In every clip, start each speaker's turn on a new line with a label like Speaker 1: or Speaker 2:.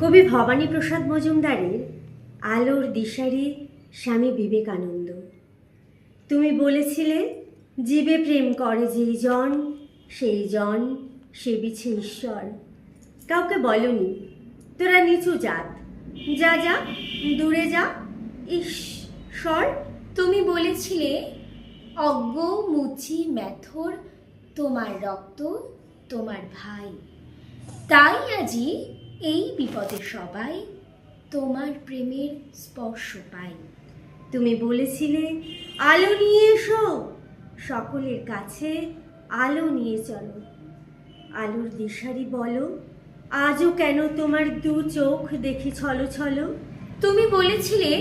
Speaker 1: কবি ভবানীপ্রসাদ মজুমদারের আলোর দিশারি স্বামী বিবেকানন্দ। তুমি বলেছিলে, জীবে প্রেম করে যেই জন সেই জন সেবিছে ঈশ্বর। কাউকে বলনি তোরা নিচু জাত, যা যা দূরে যা, ঈশ্বর।
Speaker 2: তুমি বলেছিলে, অজ্ঞ মুচি ম্যাথর তোমার রক্ত তোমার ভাই, তাই আজি এই বিপদে সবাই তোমার প্রেমের স্পর্শ পাই।
Speaker 1: তুমি বলেছিলে, আলো নিয়ে এসো, সকলের কাছে আলো নিয়ে চলো। আলোর দিশারি বলো, আজও কেন তোমার দু চোখ দেখি ছলো ছলো।
Speaker 2: তুমি বলেছিলে,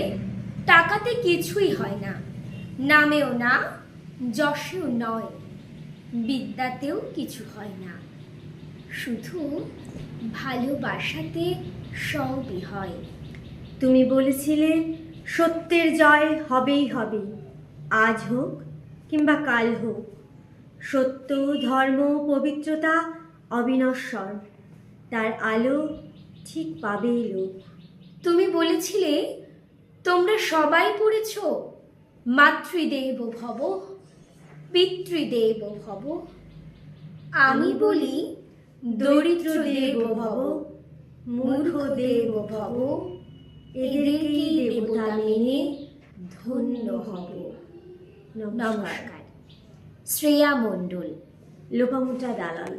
Speaker 2: টাকাতে কিছুই হয় না, নামেও না যশেও নয়, বিদ্যাতেও কিছু হয় না, শুধু ভালোবাসাতে সবই হয়।
Speaker 1: তুমি বলেছিলে, সত্যের জয় হবেই হবে, আজ হোক কিংবা কাল হোক। সত্য, ধর্ম, পবিত্রতা অবিনশ্বর, তার আলো ঠিক পাবেই লোক।
Speaker 2: তুমি বলেছিলে, তোমরা সবাই পড়েছ মাতৃদেব ভব পিতৃদেব ভব, আমি বলি দরিদ্র দেব ভব মূর্খ দেব ভব, এদেরকেই দেবতা মেনে ধন্য হব।
Speaker 1: নমস্কার।
Speaker 2: নমস্কার। শ্রেয়া মণ্ডল,
Speaker 1: লোপামুদ্রা দালাল।